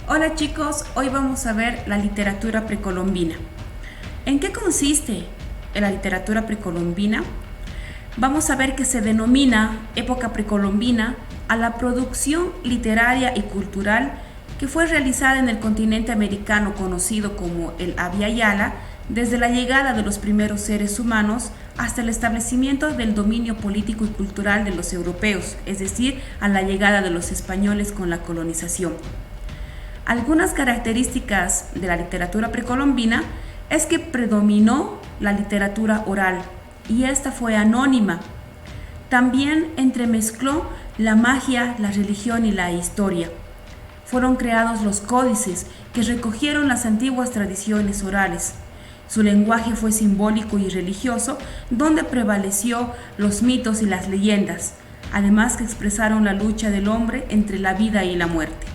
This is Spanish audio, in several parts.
Hola chicos, hoy vamos a ver la literatura precolombina. ¿En qué consiste la literatura precolombina? Vamos a ver que se denomina época precolombina a la producción literaria y cultural que fue realizada en el continente americano conocido como el Abya Yala, desde la llegada de los primeros seres humanos hasta el establecimiento del dominio político y cultural de los europeos, es decir, a la llegada de los españoles con la colonización. Algunas características de la literatura precolombina es que predominó la literatura oral y esta fue anónima. También entremezcló la magia, la religión y la historia. Fueron creados los códices que recogieron las antiguas tradiciones orales. Su lenguaje fue simbólico y religioso, donde prevaleció los mitos y las leyendas, además que expresaron la lucha del hombre entre la vida y la muerte.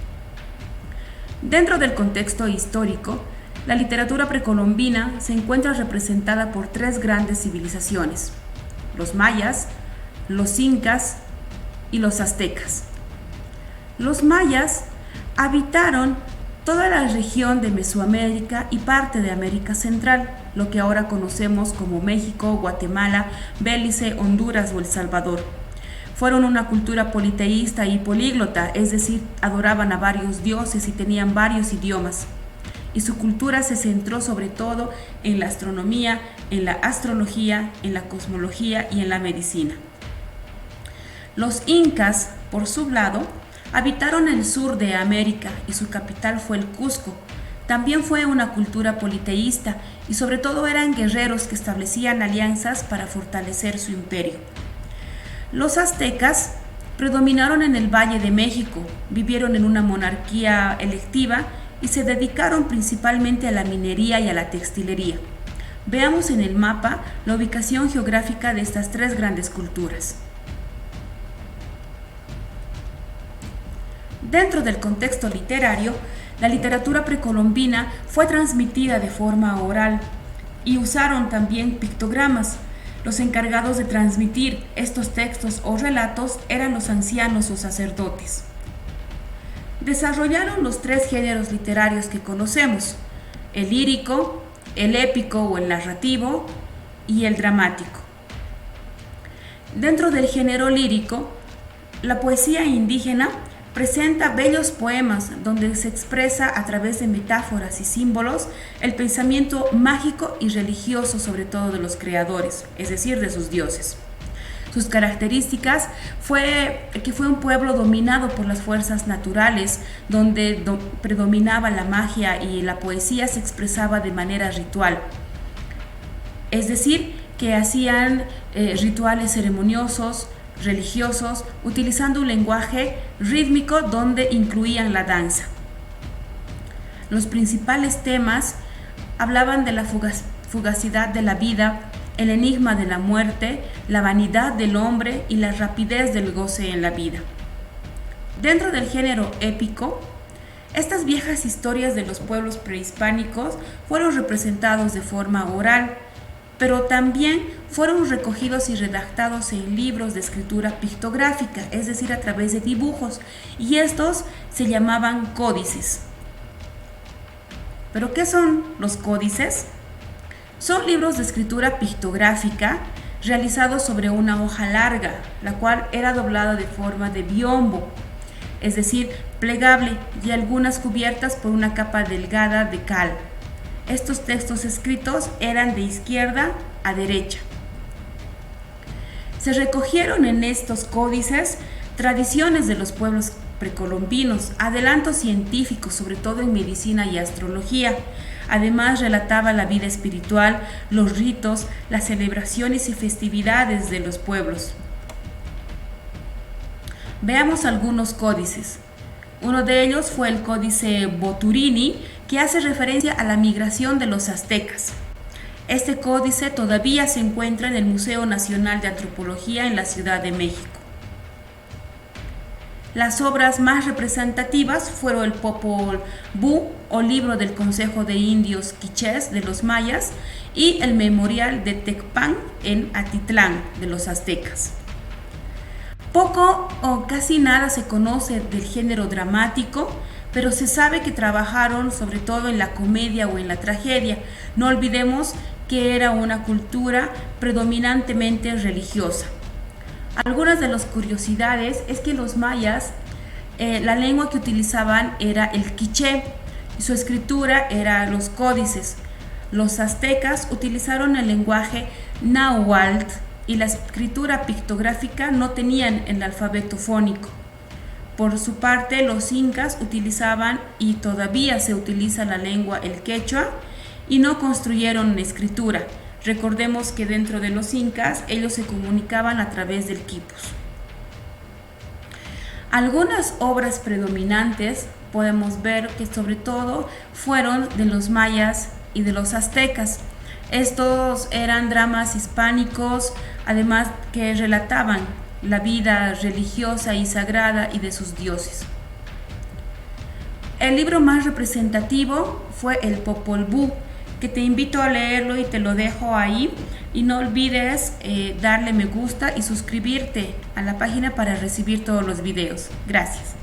Dentro del contexto histórico, la literatura precolombina se encuentra representada por tres grandes civilizaciones: los mayas, los incas y los aztecas. Los mayas habitaron toda la región de Mesoamérica y parte de América Central, lo que ahora conocemos como México, Guatemala, Belice, Honduras o El Salvador. Fueron una cultura politeísta y políglota, es decir, adoraban a varios dioses y tenían varios idiomas. Y su cultura se centró sobre todo en la astronomía, en la astrología, en la cosmología y en la medicina. Los incas, por su lado, habitaron el sur de América y su capital fue el Cusco. También fue una cultura politeísta y sobre todo eran guerreros que establecían alianzas para fortalecer su imperio. Los aztecas predominaron en el Valle de México, vivieron en una monarquía electiva y se dedicaron principalmente a la minería y a la textilería. Veamos en el mapa la ubicación geográfica de estas tres grandes culturas. Dentro del contexto literario, la literatura precolombina fue transmitida de forma oral y usaron también pictogramas. Los encargados de transmitir estos textos o relatos eran los ancianos o sacerdotes. Desarrollaron los tres géneros literarios que conocemos: el lírico, el épico o el narrativo y el dramático. Dentro del género lírico, la poesía indígena presenta bellos poemas donde se expresa a través de metáforas y símbolos el pensamiento mágico y religioso, sobre todo de los creadores, es decir, de sus dioses. Sus características fue que fue un pueblo dominado por las fuerzas naturales, donde predominaba la magia y la poesía se expresaba de manera ritual. Es decir, que hacían rituales ceremoniosos, religiosos, utilizando un lenguaje rítmico donde incluían la danza. Los principales temas hablaban de la fugacidad de la vida, el enigma de la muerte, la vanidad del hombre y la rapidez del goce en la vida. Dentro del género épico, estas viejas historias de los pueblos prehispánicos fueron representados de forma oral, pero también fueron recogidos y redactados en libros de escritura pictográfica, es decir, a través de dibujos, y estos se llamaban códices. ¿Pero qué son los códices? Son libros de escritura pictográfica realizados sobre una hoja larga, la cual era doblada de forma de biombo, es decir, plegable, y algunas cubiertas por una capa delgada de cal. Estos textos escritos eran de izquierda a derecha. Se recogieron en estos códices tradiciones de los pueblos precolombinos, adelantos científicos, sobre todo en medicina y astrología. Además, relataba la vida espiritual, los ritos, las celebraciones y festividades de los pueblos. Veamos algunos códices. Uno de ellos fue el Códice Boturini, que hace referencia a la migración de los aztecas. Este códice todavía se encuentra en el Museo Nacional de Antropología en la Ciudad de México. Las obras más representativas fueron el Popol Vuh, o libro del Consejo de Indios Quichés de los mayas, y el Memorial de Tecpan en Atitlán de los aztecas. Poco o casi nada se conoce del género dramático, pero se sabe que trabajaron sobre todo en la comedia o en la tragedia. No olvidemos que era una cultura predominantemente religiosa. Algunas de las curiosidades es que los mayas, la lengua que utilizaban era el quiché y su escritura era los códices. Los aztecas utilizaron el lenguaje náhuatl y la escritura pictográfica no tenían el alfabeto fónico. Por su parte, los incas utilizaban y todavía se utiliza la lengua el quechua y no construyeron escritura. Recordemos que dentro de los incas ellos se comunicaban a través del quipus. Algunas obras predominantes podemos ver que sobre todo fueron de los mayas y de los aztecas. Estos eran dramas hispánicos, además que relataban la vida religiosa y sagrada y de sus dioses. El libro más representativo fue el Popol Vuh, que te invito a leerlo y te lo dejo ahí. Y no olvides darle me gusta y suscribirte a la página para recibir todos los videos. Gracias.